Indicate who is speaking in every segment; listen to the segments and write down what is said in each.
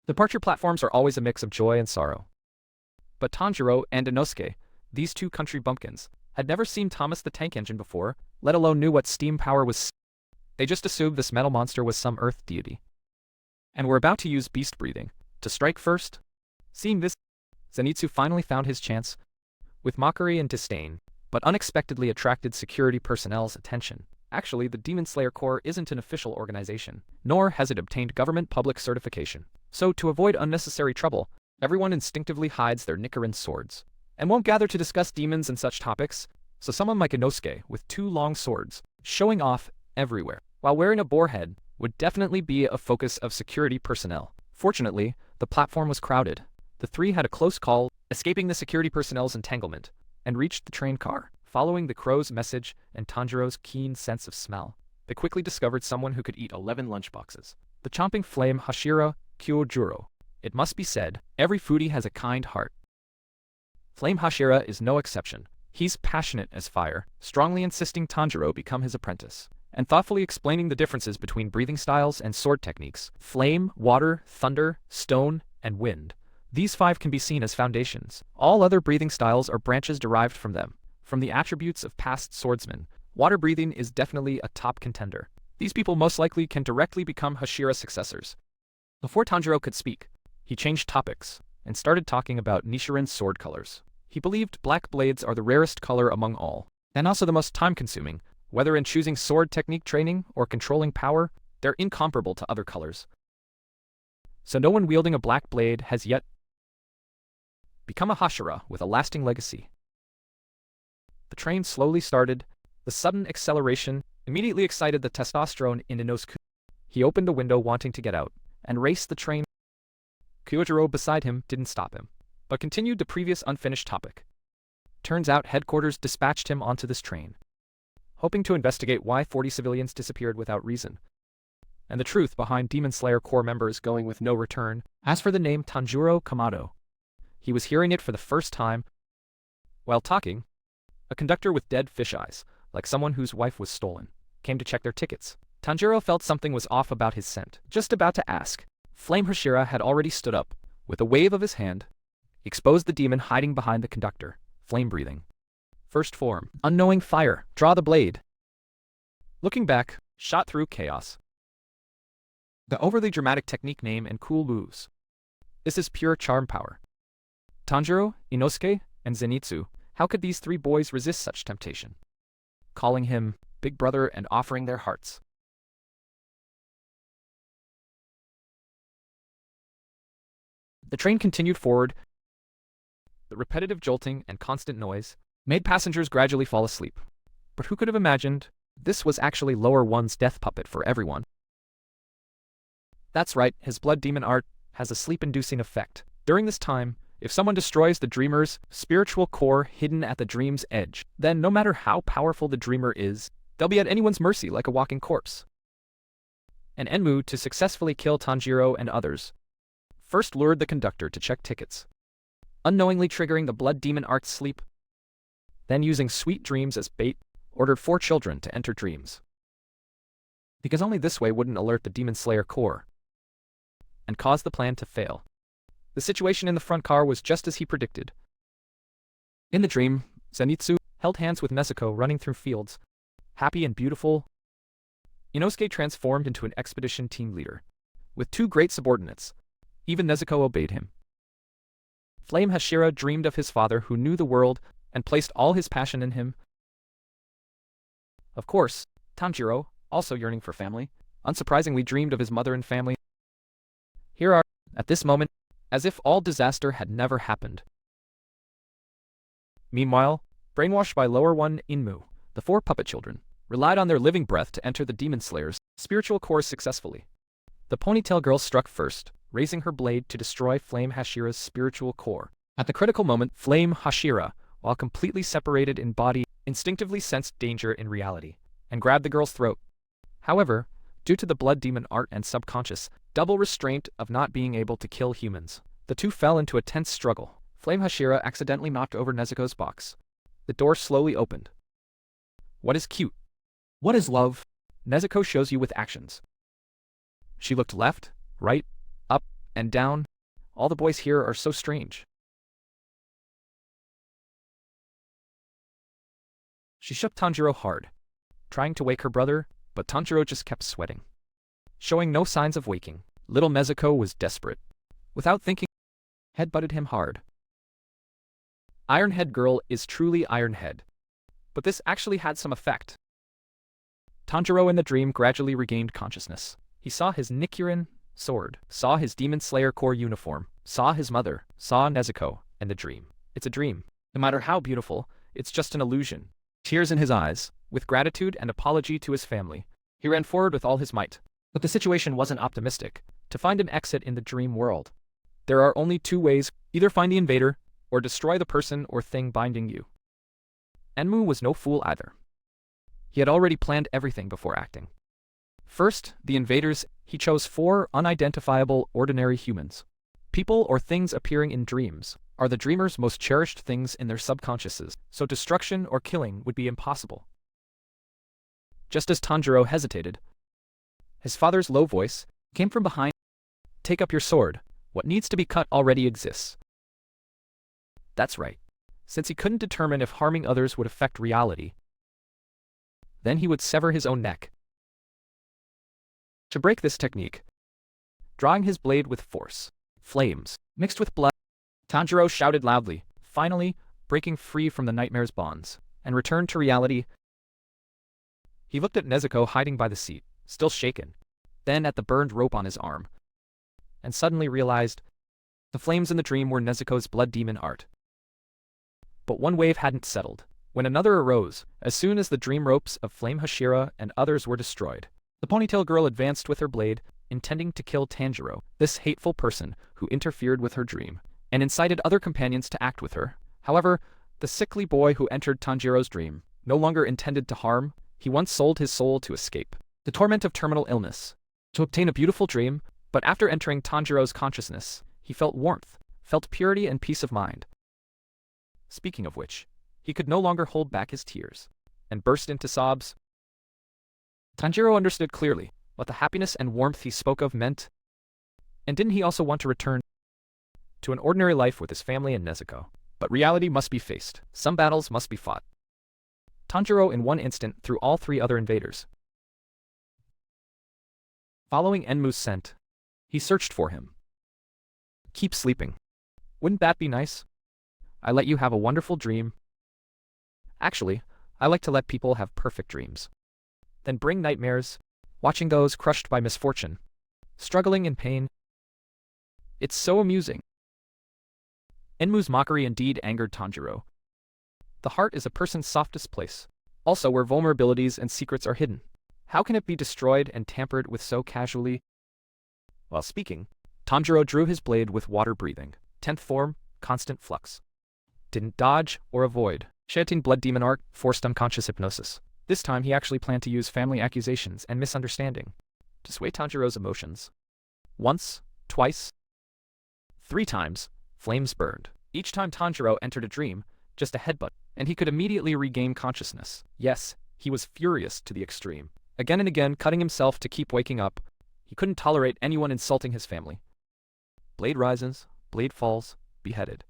Speaker 1: Departure platforms are always a mix of joy and sorrow. But Tanjiro and Inosuke, these two country bumpkins, had never seen Thomas the Tank Engine before, let alone knew what steam power was. They just assumed this metal monster was some earth deity, and were about to use beast breathing to strike first. Seeing this, Zenitsu finally found his chance. With mockery and disdain, but unexpectedly attracted security personnel's attention. Actually, the Demon Slayer Corps isn't an official organization, nor has it obtained government public certification. So, to avoid unnecessary trouble, everyone instinctively hides their Nichiren swords, and won't gather to discuss demons and such topics. So someone like Inosuke, with two long swords, showing off everywhere, while wearing a boar head, would definitely be a focus of security personnel. Fortunately, the platform was crowded. The three had a close call, escaping the security personnel's entanglement, and reached the train car. Following the crow's message and Tanjiro's keen sense of smell, they quickly discovered someone who could eat 11 lunchboxes. The chomping Flame Hashira Kyojuro. It must be said, every foodie has a kind heart. Flame Hashira is no exception. He's passionate as fire, strongly insisting Tanjiro become his apprentice, and thoughtfully explaining the differences between breathing styles and sword techniques. Flame, water, thunder, stone, and wind. These five can be seen as foundations. All other breathing styles are branches derived from them. From the attributes of past swordsmen, water breathing is definitely a top contender. These people most likely can directly become Hashira's successors. Before Tanjiro could speak, he changed topics and started talking about Nichiren's sword colors. He believed black blades are the rarest color among all, and also the most time-consuming. Whether in choosing sword technique training or controlling power, they're incomparable to other colors. So no one wielding a black blade has yet become a Hashira with a lasting legacy. The train slowly started. The sudden acceleration immediately excited the testosterone in Inosuke. He opened a window wanting to get out, and raced the train. Kyojuro beside him didn't stop him, but continued the previous unfinished topic. Turns out headquarters dispatched him onto this train, hoping to investigate why 40 civilians disappeared without reason, and the truth behind Demon Slayer Corps members going with no return. As for the name Tanjiro Kamado, he was hearing it for the first time. While talking, a conductor with dead fish eyes, like someone whose wife was stolen, came to check their tickets. Tanjiro felt something was off about his scent. Just about to ask, Flame Hashira had already stood up. With a wave of his hand, he exposed the demon hiding behind the conductor, flame-breathing. First form, unknowing fire, draw the blade. Looking back, shot through chaos. The overly dramatic technique name and cool moves. This is pure charm power. Tanjiro, Inosuke, and Zenitsu, how could these three boys resist such temptation? Calling him Big Brother and offering their hearts. The train continued forward. The repetitive jolting and constant noise made passengers gradually fall asleep. But who could have imagined this was actually Lower One's death puppet for everyone? That's right, his blood demon art has a sleep-inducing effect. During this time, if someone destroys the dreamer's spiritual core hidden at the dream's edge, then no matter how powerful the dreamer is, they'll be at anyone's mercy like a walking corpse. And Enmu, to successfully kill Tanjiro and others, first lured the conductor to check tickets, unknowingly triggering the blood demon art's sleep, then using sweet dreams as bait, ordered 4 children to enter dreams. Because only this way wouldn't alert the Demon Slayer Corps, and cause the plan to fail. The situation in the front car was just as he predicted. In the dream, Zenitsu held hands with Nezuko running through fields, happy and beautiful. Inosuke transformed into an expedition team leader, with 2 great subordinates. Even Nezuko obeyed him. Flame Hashira dreamed of his father who knew the world and placed all his passion in him. Of course, Tanjiro, also yearning for family, unsurprisingly dreamed of his mother and family. Here are, at this moment, as if all disaster had never happened. Meanwhile, brainwashed by Lower One Enmu, the 4 puppet children relied on their living breath to enter the Demon Slayer's spiritual core successfully. The ponytail girl struck first, raising her blade to destroy Flame Hashira's spiritual core. At the critical moment, Flame Hashira, while completely separated in body, instinctively sensed danger in reality, and grabbed the girl's throat. However, due to the blood demon art and subconscious double restraint of not being able to kill humans, the two fell into a tense struggle. Flame Hashira accidentally knocked over Nezuko's box. The door slowly opened. What is cute? What is love? Nezuko shows you with actions. She looked left, right, up, and down. All the boys here are so strange. She shook Tanjiro hard, trying to wake her brother, but Tanjiro just kept sweating, showing no signs of waking. Little Nezuko was desperate. Without thinking, headbutted him hard. Ironhead girl is truly Ironhead. But this actually had some effect. Tanjiro in the dream gradually regained consciousness. He saw his Nichiren sword, saw his Demon Slayer Corps uniform, saw his mother, saw Nezuko, and the dream. It's a dream. No matter how beautiful, it's just an illusion. Tears in his eyes, with gratitude and apology to his family, he ran forward with all his might. But the situation wasn't optimistic. To find an exit in the dream world, there are only two ways: either find the invader, or destroy the person or thing binding you. Enmu was no fool either. He had already planned everything before acting. First, the invaders. He chose 4 unidentifiable ordinary humans. People or things appearing in dreams are the dreamer's most cherished things in their subconsciouses, so destruction or killing would be impossible. Just as Tanjiro hesitated, his father's low voice came from behind. Take up your sword. What needs to be cut already exists. That's right. Since he couldn't determine if harming others would affect reality, then he would sever his own neck. To break this technique, drawing his blade with force, flames mixed with blood, Tanjiro shouted loudly, finally breaking free from the nightmare's bonds, and returned to reality. He looked at Nezuko hiding by the seat, still shaken, then at the burned rope on his arm, and suddenly realized the flames in the dream were Nezuko's blood demon art. But one wave hadn't settled, when another arose. As soon as the dream ropes of Flame Hashira and others were destroyed, the ponytail girl advanced with her blade, intending to kill Tanjiro, this hateful person who interfered with her dream, and incited other companions to act with her. However, the sickly boy who entered Tanjiro's dream no longer intended to harm. He once sold his soul to escape the torment of terminal illness, to obtain a beautiful dream. But after entering Tanjiro's consciousness, he felt warmth, felt purity and peace of mind. Speaking of which, he could no longer hold back his tears, and burst into sobs. Tanjiro understood clearly what the happiness and warmth he spoke of meant. And didn't he also want to return to an ordinary life with his family and Nezuko? But reality must be faced. Some battles must be fought. Tanjiro in one instant threw all 3 other invaders. Following Enmu's scent, he searched for him. Keep sleeping. Wouldn't that be nice? I let you have a wonderful dream. Actually, I like to let people have perfect dreams. Then bring nightmares, watching those crushed by misfortune, struggling in pain. It's so amusing. Enmu's mockery indeed angered Tanjiro. The heart is a person's softest place, also where vulnerabilities and secrets are hidden. How can it be destroyed and tampered with so casually? While speaking, Tanjiro drew his blade with water breathing, 10th form, constant flux. Didn't dodge or avoid. Chanting blood demon art, forced unconscious hypnosis. This time he actually planned to use family accusations and misunderstanding to sway Tanjiro's emotions. Once, twice, 3 times, flames burned. Each time Tanjiro entered a dream, just a headbutt, and he could immediately regain consciousness. Yes, he was furious to the extreme. Again and again, cutting himself to keep waking up. He couldn't tolerate anyone insulting his family. Blade rises, blade falls, beheaded.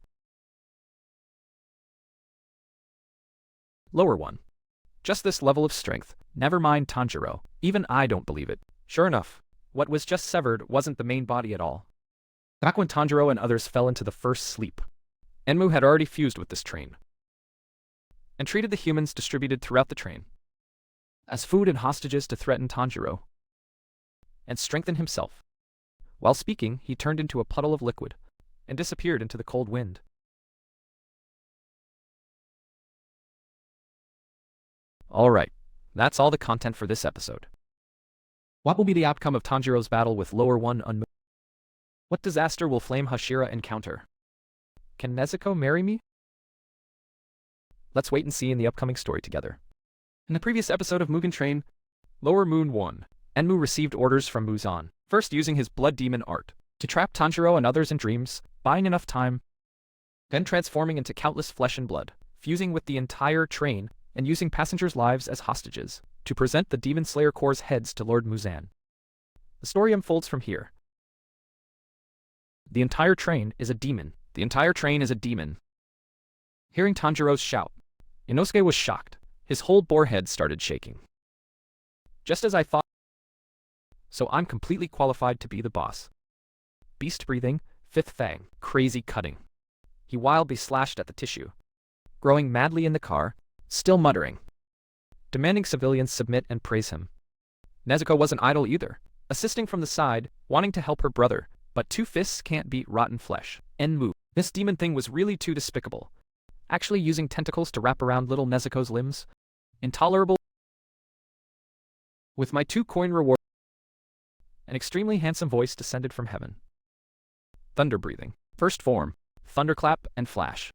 Speaker 1: Lower one. Just this level of strength. Never mind Tanjiro. Even I don't believe it. Sure enough, what was just severed wasn't the main body at all. Back when Tanjiro and others fell into the first sleep, Enmu had already fused with this train, and treated the humans distributed throughout the train as food and hostages to threaten Tanjiro and strengthen himself. While speaking, he turned into a puddle of liquid and disappeared into the cold wind. Alright, that's all the content for this episode. What will be the outcome of Tanjiro's battle with Lower One Enmu? What disaster will Flame Hashira encounter? Can Nezuko marry me? Let's wait and see in the upcoming story together. In the previous episode of Mugen Train, Lower Moon One Enmu received orders from Muzan, first using his blood demon art to trap Tanjiro and others in dreams, buying enough time, then transforming into countless flesh and blood, fusing with the entire train, and using passengers' lives as hostages to present the Demon Slayer Corps' heads to Lord Muzan. The story unfolds from here. The entire train is a demon. The entire train is a demon. Hearing Tanjiro's shout, Inosuke was shocked. His whole forehead started shaking. Just as I thought. So I'm completely qualified to be the boss. Beast breathing, fifth fang, crazy cutting. He wildly slashed at the tissue, growing madly in the car, still muttering, demanding civilians submit and praise him. Nezuko wasn't idle either, assisting from the side, wanting to help her brother, but two fists can't beat rotten flesh. Enmu. This demon thing was really too despicable. Actually using tentacles to wrap around little Nezuko's limbs? Intolerable. With my 2-coin reward, an extremely handsome voice descended from heaven. Thunder breathing. First form, thunderclap and flash.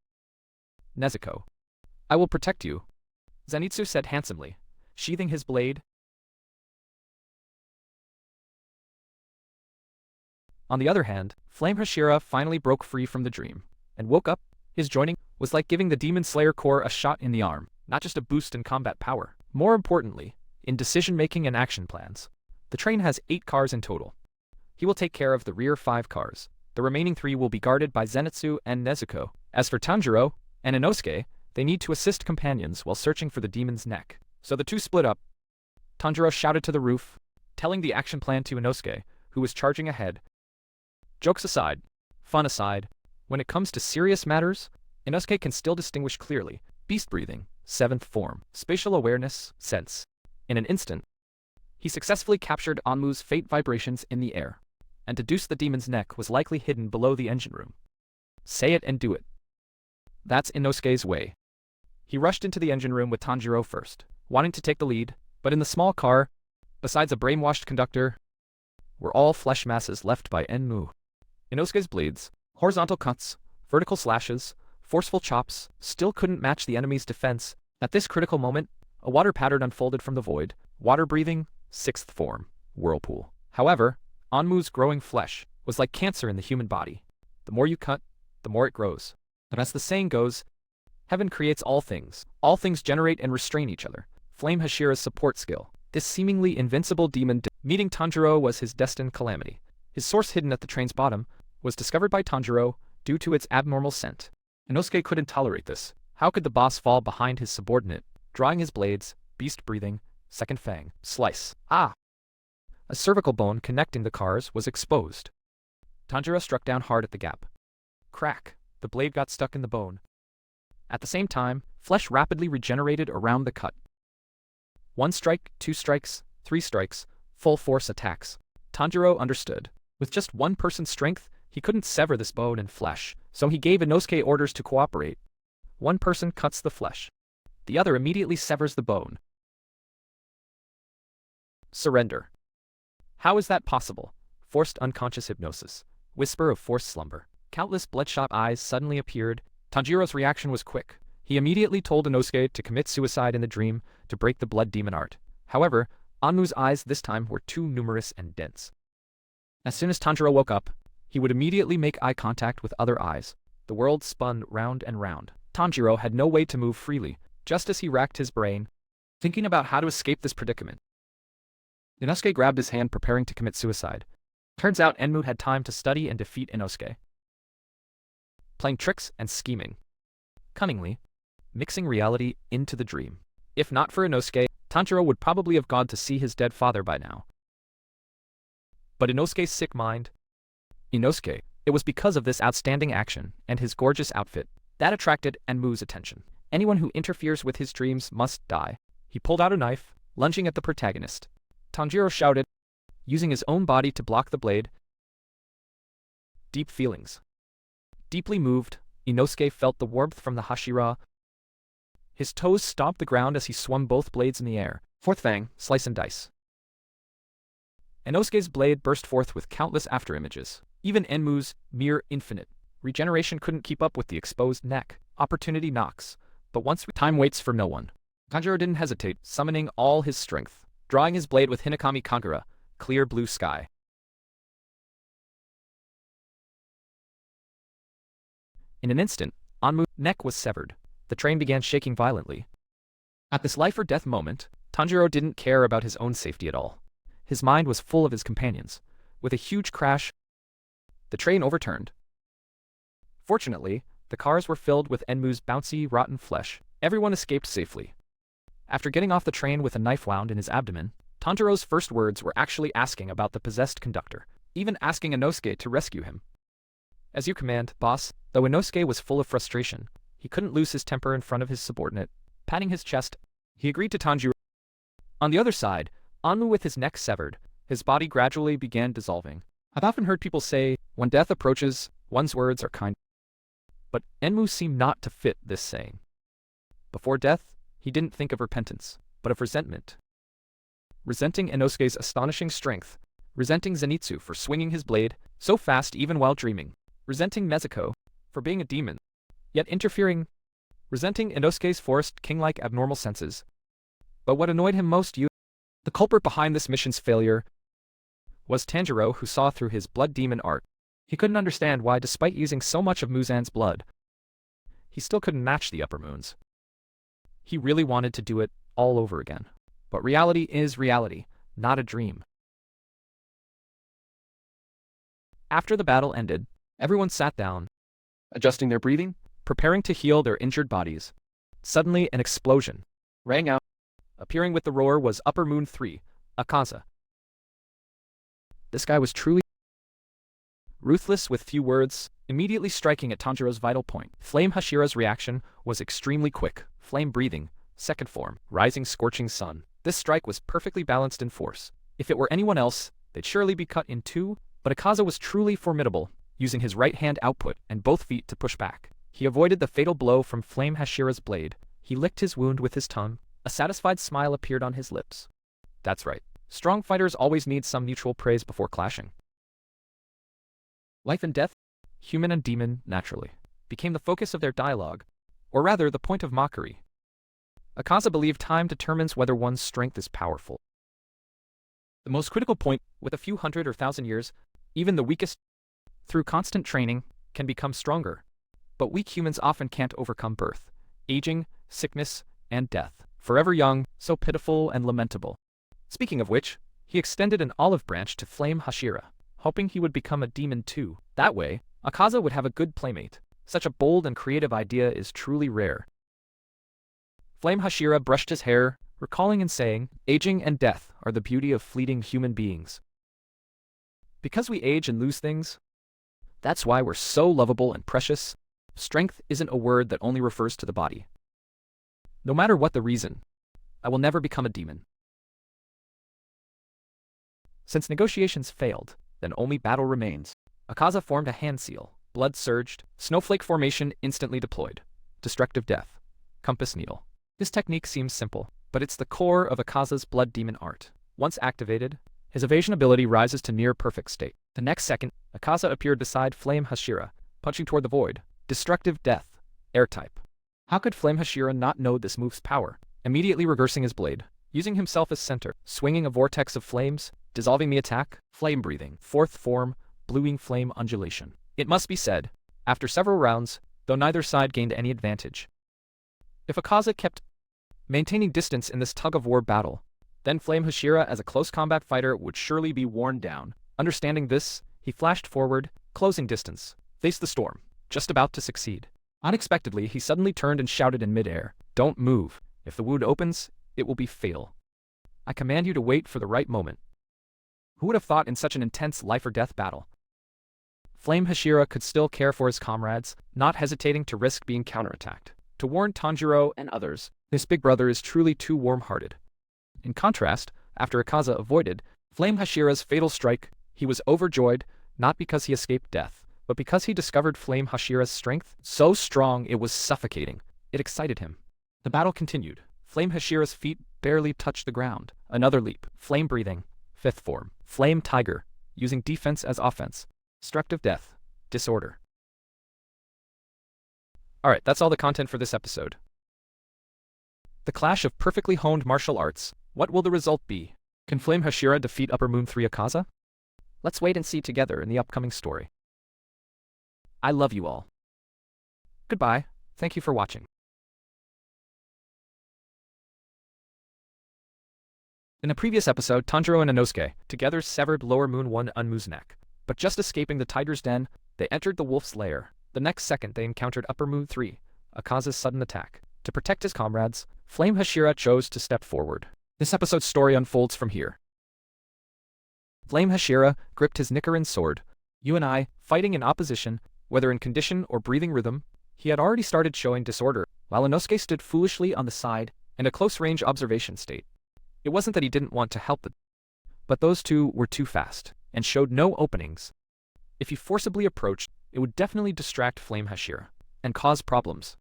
Speaker 1: Nezuko. I will protect you, Zenitsu said handsomely, sheathing his blade. On the other hand, Flame Hashira finally broke free from the dream, and woke up. His joining was like giving the Demon Slayer Corps a shot in the arm, not just a boost in combat power. More importantly, in decision-making and action plans. The train has 8 cars in total. He will take care of the rear 5 cars. The remaining 3 will be guarded by Zenitsu and Nezuko. As for Tanjiro and Inosuke, they need to assist companions while searching for the demon's neck. So the two split up. Tanjiro shouted to the roof, telling the action plan to Inosuke, who was charging ahead. Jokes aside, fun aside, when it comes to serious matters, Inosuke can still distinguish clearly. Beast breathing, 7th form, spatial awareness, sense. In an instant, he successfully captured Onmu's fate vibrations in the air, and deduced the demon's neck was likely hidden below the engine room. Say it and do it. That's Inosuke's way. He rushed into the engine room with Tanjiro first, wanting to take the lead, but in the small car, besides a brainwashed conductor, were all flesh masses left by Enmu. Inosuke's blades, horizontal cuts, vertical slashes, forceful chops, still couldn't match the enemy's defense. At this critical moment, a water pattern unfolded from the void, water breathing, 6th form, whirlpool. However, Onmu's growing flesh was like cancer in the human body. The more you cut, the more it grows. But as the saying goes, heaven creates all things. All things generate and restrain each other. Flame Hashira's support skill. This seemingly invincible demon meeting Tanjiro was his destined calamity. His source hidden at the train's bottom was discovered by Tanjiro due to its abnormal scent. Inosuke couldn't tolerate this. How could the boss fall behind his subordinate? Drawing his blades, beast breathing, 2nd fang, slice. Ah! A cervical bone connecting the cars was exposed. Tanjiro struck down hard at the gap. Crack! The blade got stuck in the bone. At the same time, flesh rapidly regenerated around the cut. 1 strike, 2 strikes, 3 strikes, full force attacks. Tanjiro understood. With just one person's strength, he couldn't sever this bone and flesh, so he gave Inosuke orders to cooperate. One person cuts the flesh. The other immediately severs the bone. Surrender. How is that possible? Forced unconscious hypnosis. Whisper of forced slumber. Countless bloodshot eyes suddenly appeared. Tanjiro's reaction was quick. He immediately told Inosuke to commit suicide in the dream to break the blood demon art. However, Onmu's eyes this time were too numerous and dense. As soon as Tanjiro woke up, he would immediately make eye contact with other eyes. The world spun round and round. Tanjiro had no way to move freely, just as he racked his brain, thinking about how to escape this predicament. Inosuke grabbed his hand preparing to commit suicide. Turns out Enmu had time to study and defeat Inosuke. Playing tricks and scheming. Cunningly, mixing reality into the dream. If not for Inosuke, Tanjiro would probably have gone to see his dead father by now. But Inosuke's sick mind. Inosuke, it was because of this outstanding action and his gorgeous outfit that attracted Enmu's attention. Anyone who interferes with his dreams must die. He pulled out a knife, lunging at the protagonist. Tanjiro shouted, using his own body to block the blade. Deep feelings. Deeply moved, Inosuke felt the warmth from the Hashira. His toes stomped the ground as he swung both blades in the air. 4th fang, slice and dice. Inosuke's blade burst forth with countless afterimages. Even Enmu's mere infinite regeneration couldn't keep up with the exposed neck. Opportunity knocks, but time waits for no one. Tanjiro didn't hesitate, summoning all his strength, drawing his blade with Hinokami Kankura, clear blue sky. In an instant, Onmu's neck was severed. The train began shaking violently. At this life-or-death moment, Tanjiro didn't care about his own safety at all. His mind was full of his companions. With a huge crash, The train overturned. Fortunately, the cars were filled with Enmu's bouncy, rotten flesh. Everyone escaped safely. After getting off the train with a knife wound in his abdomen, Tanjiro's first words were actually asking about the possessed conductor, even asking Inosuke to rescue him. As you command, boss. Though Inosuke was full of frustration, he couldn't lose his temper in front of his subordinate. Patting his chest, he agreed to Tanjiro. On the other side, Enmu with his neck severed, his body gradually began dissolving. I've often heard people say, when death approaches, one's words are kind. But Enmu seemed not to fit this saying. Before death, he didn't think of repentance, but of resentment. Resenting Inosuke's astonishing strength, resenting Zenitsu for swinging his blade so fast even while dreaming, resenting Nezuko for being a demon, yet interfering, resenting Inosuke's forest king-like abnormal senses. But what annoyed him most, the culprit behind this mission's failure, was Tanjiro, who saw through his blood demon art. He couldn't understand why, despite using so much of Muzan's blood, he still couldn't match the Upper Moon's. He really wanted to do it all over again. But reality is reality, not a dream. After the battle ended, everyone sat down, adjusting their breathing, preparing to heal their injured bodies. Suddenly, an explosion rang out. Appearing with the roar was Upper Moon Three Akaza. This guy was truly ruthless with few words, immediately striking at Tanjiro's vital point. Flame Hashira's reaction was extremely quick. Flame breathing, second form, rising scorching sun. This strike was perfectly balanced in force. If it were anyone else, they'd surely be cut in two, but Akaza was truly formidable, using his right hand output and both feet to push back. He avoided the fatal blow from Flame Hashira's blade. He licked his wound with his tongue. A satisfied smile appeared on his lips. That's right. Strong fighters always need some mutual praise before clashing. Life and death, human and demon, naturally, became the focus of their dialogue, or rather the point of mockery. Akaza believed time determines whether one's strength is powerful. The most critical point, with a few hundred or thousand years, even the weakest, through constant training, can become stronger. But weak humans often can't overcome birth, aging, sickness, and death. Forever young, so pitiful and lamentable. Speaking of which, he extended an olive branch to Flame Hashira, hoping he would become a demon too. That way, Akaza would have a good playmate. Such a bold and creative idea is truly rare. Flame Hashira brushed his hair, recalling and saying, aging and death are the beauty of fleeting human beings. Because we age and lose things, that's why we're so lovable and precious. Strength isn't a word that only refers to the body. No matter what the reason, I will never become a demon. Since negotiations failed, then only battle remains. Akaza formed a hand seal. Blood surged. Snowflake formation instantly deployed. Destructive death. Compass needle. This technique seems simple, but it's the core of Akaza's blood demon art. Once activated, his evasion ability rises to near perfect state. The next second, Akaza appeared beside Flame Hashira, punching toward the void. Destructive death. Air type. How could Flame Hashira not know this move's power? Immediately reversing his blade, using himself as center, swinging a vortex of flames, dissolving the attack, flame breathing, fourth form, bluing flame undulation. It must be said, after several rounds, though neither side gained any advantage, if Akaza kept maintaining distance in this tug-of-war battle, then Flame Hashira as a close combat fighter would surely be worn down. Understanding this, he flashed forward, closing distance, faced the storm, just about to succeed. Unexpectedly, he suddenly turned and shouted in midair, "Don't move. If the wound opens, it will be fatal. I command you to wait for the right moment." Who would have thought in such an intense life-or-death battle, Flame Hashira could still care for his comrades, not hesitating to risk being counterattacked. To warn Tanjiro and others, this big brother is truly too warm-hearted. In contrast, after Akaza avoided Flame Hashira's fatal strike, he was overjoyed, not because he escaped death, but because he discovered Flame Hashira's strength, so strong it was suffocating. It excited him. The battle continued. Flame Hashira's feet barely touched the ground. Another leap. Flame breathing. Fifth form. Flame tiger. Using defense as offense. Destructive death. Disorder. Alright, that's all the content for this episode. The clash of perfectly honed martial arts. What will the result be? Can Flame Hashira defeat Upper Moon Three Akaza? Let's wait and see together in the upcoming story. I love you all. Goodbye. Thank you for watching. In a previous episode, Tanjiro and Inosuke together severed Lower Moon One Enmu's neck. But just escaping the tiger's den, they entered the wolf's lair. The next second they encountered Upper Moon Three Akaza's sudden attack. To protect his comrades, Flame Hashira chose to step forward. This episode's story unfolds from here. Flame Hashira gripped his Nichiren sword. Fighting in opposition, whether in condition or breathing rhythm, he had already started showing disorder, while Inosuke stood foolishly on the side in a close-range observation state. It wasn't that he didn't want to help but those two were too fast, and showed no openings. If he forcibly approached, it would definitely distract Flame Hashira, and cause problems.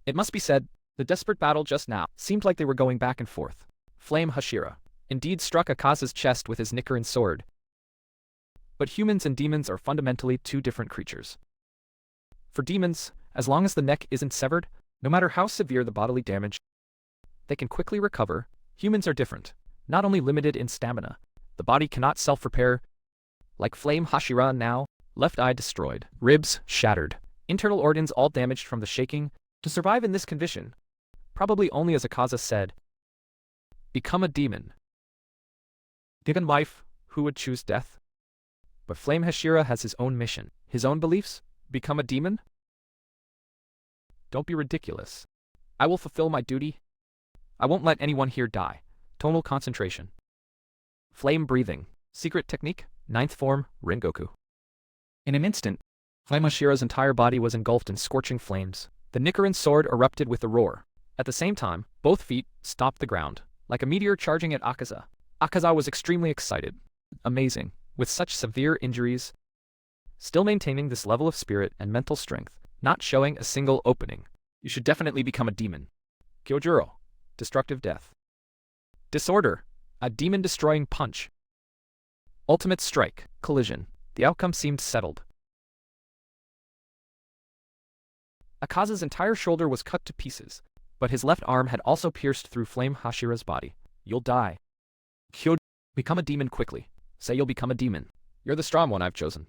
Speaker 1: It must be said, the desperate battle just now seemed like they were going back and forth. Flame Hashira indeed struck Akaza's chest with his Nichiren sword. But humans and demons are fundamentally two different creatures. For demons, as long as the neck isn't severed, no matter how severe the bodily damage, they can quickly recover. Humans are different, not only limited in stamina, the body cannot self-repair. Like Flame Hashira now, left eye destroyed, ribs shattered, internal organs all damaged from the shaking. To survive in this condition, probably only as Akaza said, become a demon. Given life, who would choose death? But Flame Hashira has his own mission, his own beliefs. Become a demon? Don't be ridiculous. I will fulfill my duty. I won't let anyone here die. Tonal concentration. Flame breathing. Secret technique, 9th form, Rengoku. In an instant, Flame Hashira's entire body was engulfed in scorching flames. The Nichiren sword erupted with a roar. At the same time, both feet stopped the ground, like a meteor charging at Akaza. Akaza was extremely excited. Amazing. With such severe injuries, still maintaining this level of spirit and mental strength, not showing a single opening. You should definitely become a demon. Kyojuro. Destructive death. Disorder. A demon-destroying punch. Ultimate strike. Collision. The outcome seemed settled. Akaza's entire shoulder was cut to pieces, but his left arm had also pierced through Flame Hashira's body. You'll die. Kyojuro. Become a demon quickly. Say you'll become a demon. You're the strong one I've chosen.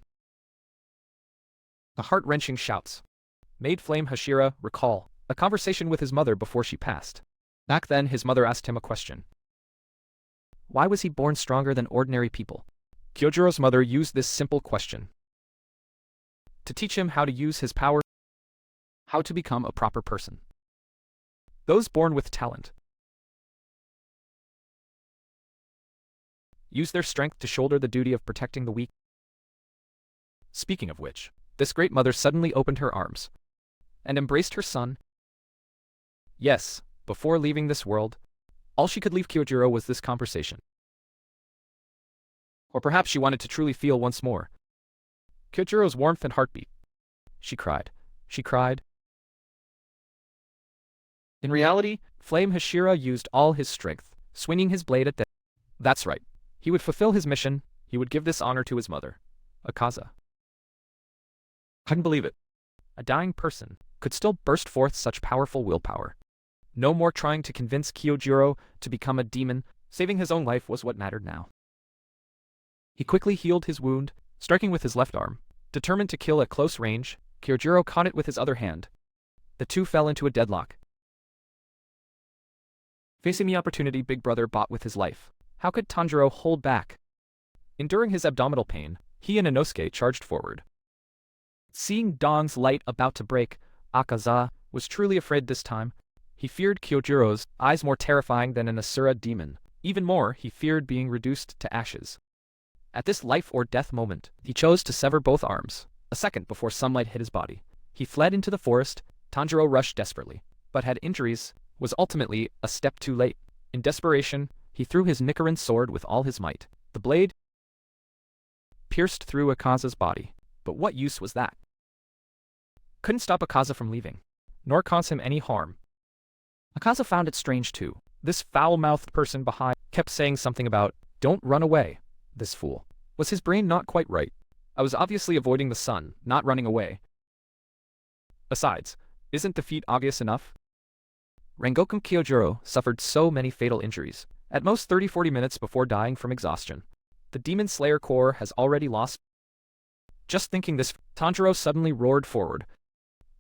Speaker 1: The heart-wrenching shouts made Flame Hashira recall a conversation with his mother before she passed. Back then, his mother asked him a question. Why was he born stronger than ordinary people? Kyojuro's mother used this simple question to teach him how to use his power, how to become a proper person. Those born with talent use their strength to shoulder the duty of protecting the weak. Speaking of which, this great mother suddenly opened her arms and embraced her son. Yes, before leaving this world, all she could leave Kyojuro was this conversation. Or perhaps she wanted to truly feel once more Kyojuro's warmth and heartbeat. She cried. She cried. In reality, Flame Hashira used all his strength, swinging his blade at them. That's right. He would fulfill his mission. He would give this honor to his mother, Akaza. Couldn't believe it. A dying person could still burst forth such powerful willpower. No more trying to convince Kyojuro to become a demon. Saving his own life was what mattered now. He quickly healed his wound, striking with his left arm. Determined to kill at close range, Kyojuro caught it with his other hand. The two fell into a deadlock. Facing the opportunity Big Brother bought with his life, how could Tanjiro hold back? Enduring his abdominal pain, he and Inosuke charged forward. Seeing Dawn's light about to break, Akaza was truly afraid this time. He feared Kyojuro's eyes more terrifying than an Asura demon. Even more, he feared being reduced to ashes. At this life-or-death moment, he chose to sever both arms. A second before sunlight hit his body, he fled into the forest. Tanjiro rushed desperately, but had injuries, was ultimately a step too late. In desperation, he threw his Nichiren sword with all his might. The blade pierced through Akaza's body. But what use was that? Couldn't stop Akaza from leaving, nor cause him any harm. Akaza found it strange too. This foul-mouthed person behind kept saying something about, "Don't run away." This fool. Was his brain not quite right? I was obviously avoiding the sun, not running away. Besides, isn't defeat obvious enough? Rengoku Kyojuro suffered so many fatal injuries, at most 30-40 minutes before dying from exhaustion. The Demon Slayer Corps has already lost. Just thinking this, Tanjiro suddenly roared forward.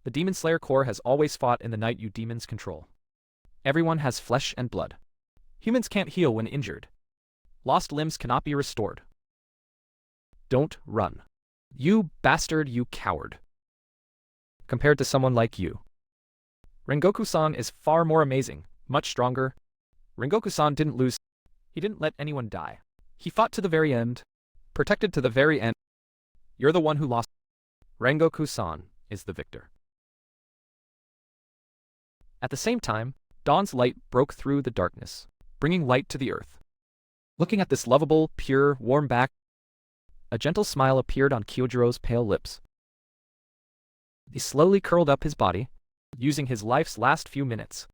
Speaker 1: The Demon Slayer Corps has always fought in the night you demons control. Everyone has flesh and blood. Humans can't heal when injured. Lost limbs cannot be restored. Don't run. You bastard, you coward. Compared to someone like you. Rengoku-san is far more amazing, much stronger. Rengoku-san didn't lose. He didn't let anyone die. He fought to the very end. Protected to the very end. You're the one who lost. Rengoku-san is the victor. At the same time, dawn's light broke through the darkness, bringing light to the earth. Looking at this lovable, pure, warm back, a gentle smile appeared on Kyojuro's pale lips. He slowly curled up his body, using his life's last few minutes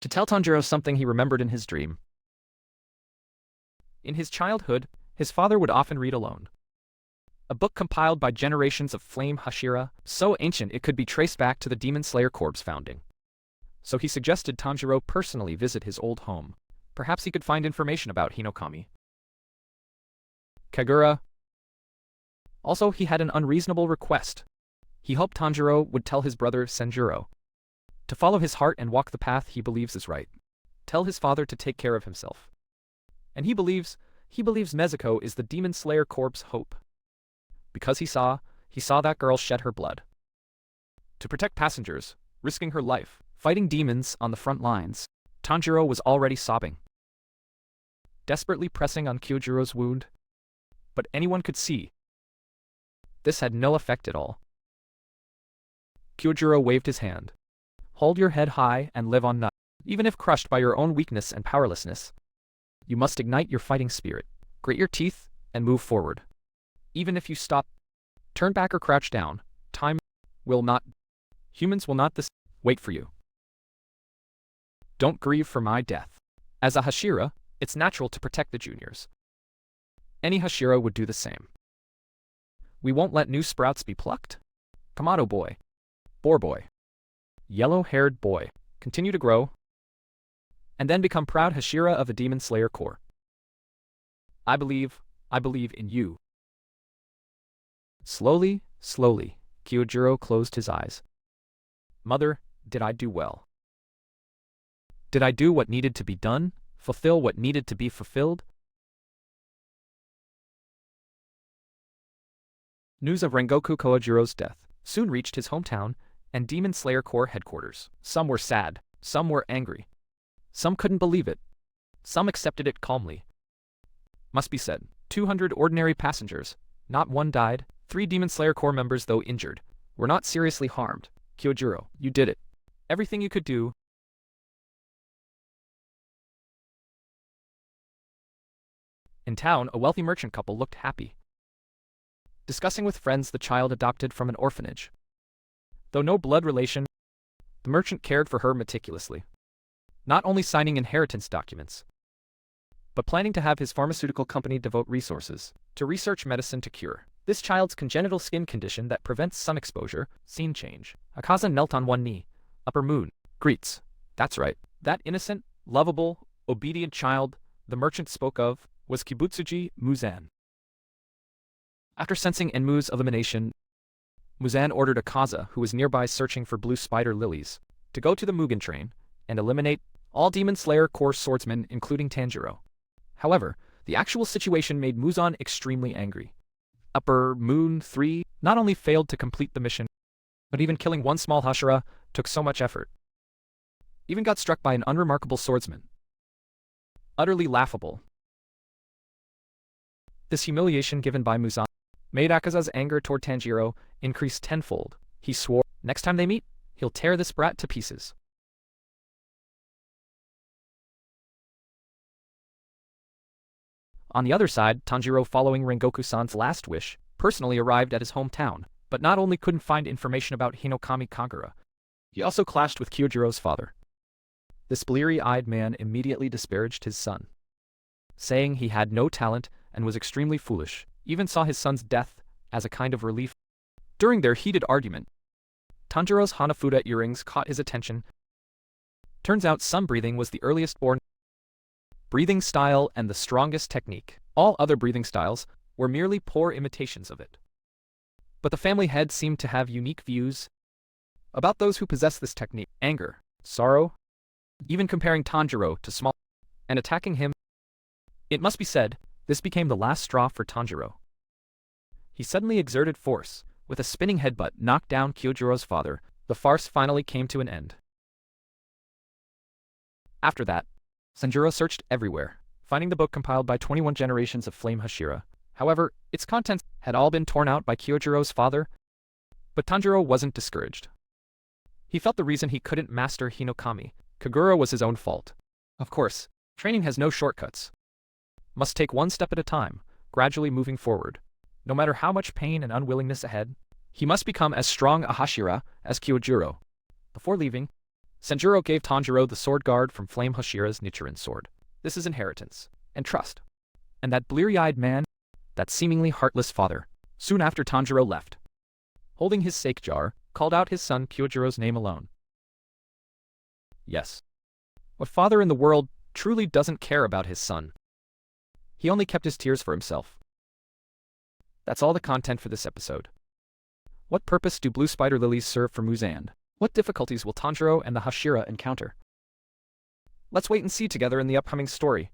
Speaker 1: to tell Tanjiro something he remembered in his dream. In his childhood, his father would often read alone. A book compiled by generations of Flame Hashira, so ancient it could be traced back to the Demon Slayer Corps' founding. So he suggested Tanjiro personally visit his old home. Perhaps he could find information about Hinokami. Kagura. Also, he had an unreasonable request. He hoped Tanjiro would tell his brother Senjuro to follow his heart and walk the path he believes is right. Tell his father to take care of himself. And he believes Nezuko is the Demon Slayer Corps' hope. Because he saw that girl shed her blood. To protect passengers, risking her life, fighting demons on the front lines, Tanjiro was already sobbing. Desperately pressing on Kyojuro's wound. But anyone could see. This had no effect at all. Kyojuro waved his hand. Hold your head high and live on. Even if crushed by your own weakness and powerlessness, you must ignite your fighting spirit, grit your teeth, and move forward. Even if you stop, turn back or crouch down, humans will not wait for you. Don't grieve for my death. As a Hashira, it's natural to protect the juniors. Any Hashira would do the same. We won't let new sprouts be plucked. Kamado boy. Boar boy. Yellow-haired boy. Continue to grow. And then become proud Hashira of the Demon Slayer Corps. I believe in you. Slowly, Kyojuro closed his eyes. Mother, did I do well? Did I do what needed to be done? Fulfill what needed to be fulfilled? News of Rengoku Kojuro's death soon reached his hometown and Demon Slayer Corps headquarters. Some were sad, some were angry. Some couldn't believe it. Some accepted it calmly. Must be said, 200 ordinary passengers, not one died. 3 Demon Slayer Corps members, though injured, were not seriously harmed. Kyojuro, you did it. Everything you could do. In town, a wealthy merchant couple looked happy, discussing with friends the child adopted from an orphanage. Though no blood relation, the merchant cared for her meticulously, not only signing inheritance documents, but planning to have his pharmaceutical company devote resources to research medicine to cure this child's congenital skin condition that prevents sun exposure. Scene change. Akaza knelt on one knee. Upper Moon greets. That's right. That innocent, lovable, obedient child the merchant spoke of was Kibutsuji Muzan. After sensing Enmu's elimination, Muzan ordered Akaza, who was nearby searching for blue spider lilies, to go to the Mugen Train and eliminate all Demon Slayer Corps swordsmen, including Tanjiro. However, the actual situation made Muzan extremely angry. Upper Moon 3 not only failed to complete the mission, but even killing one small Hashira took so much effort. Even got struck by an unremarkable swordsman. Utterly laughable. This humiliation given by Muzan made Akaza's anger toward Tanjiro increase tenfold. He swore, next time they meet, he'll tear this brat to pieces. On the other side, Tanjiro, following Rengoku-san's last wish, personally arrived at his hometown, but not only couldn't find information about Hinokami Kagura, he also clashed with Kyojuro's father. This bleary-eyed man immediately disparaged his son, saying he had no talent and was extremely foolish, even saw his son's death as a kind of relief. During their heated argument, Tanjiro's Hanafuda earrings caught his attention. Turns out sun breathing was the earliest born breathing style and the strongest technique. All other breathing styles were merely poor imitations of it. But the family head seemed to have unique views about those who possess this technique. Anger, sorrow, even comparing Tanjiro to small and attacking him. It must be said, this became the last straw for Tanjiro. He suddenly exerted force. With a spinning headbutt knocked down Kyojuro's father, the farce finally came to an end. After that, Tanjiro searched everywhere, finding the book compiled by 21 generations of Flame Hashira. However, its contents had all been torn out by Kyojuro's father. But Tanjiro wasn't discouraged. He felt the reason he couldn't master Hinokami Kagura was his own fault. Of course, training has no shortcuts. Must take one step at a time, gradually moving forward. No matter how much pain and unwillingness ahead, he must become as strong a Hashira as Kyojuro. Before leaving, Tanjiro gave Tanjiro the sword guard from Flame Hashira's Nichiren sword. This is inheritance, and trust. And that bleary-eyed man, that seemingly heartless father, soon after Tanjiro left, holding his sake jar, called out his son Kyojuro's name alone. Yes. What father in the world truly doesn't care about his son? He only kept his tears for himself. That's all the content for this episode. What purpose do blue spider lilies serve for Muzan? What difficulties will Tanjiro and the Hashira encounter? Let's wait and see together in the upcoming story.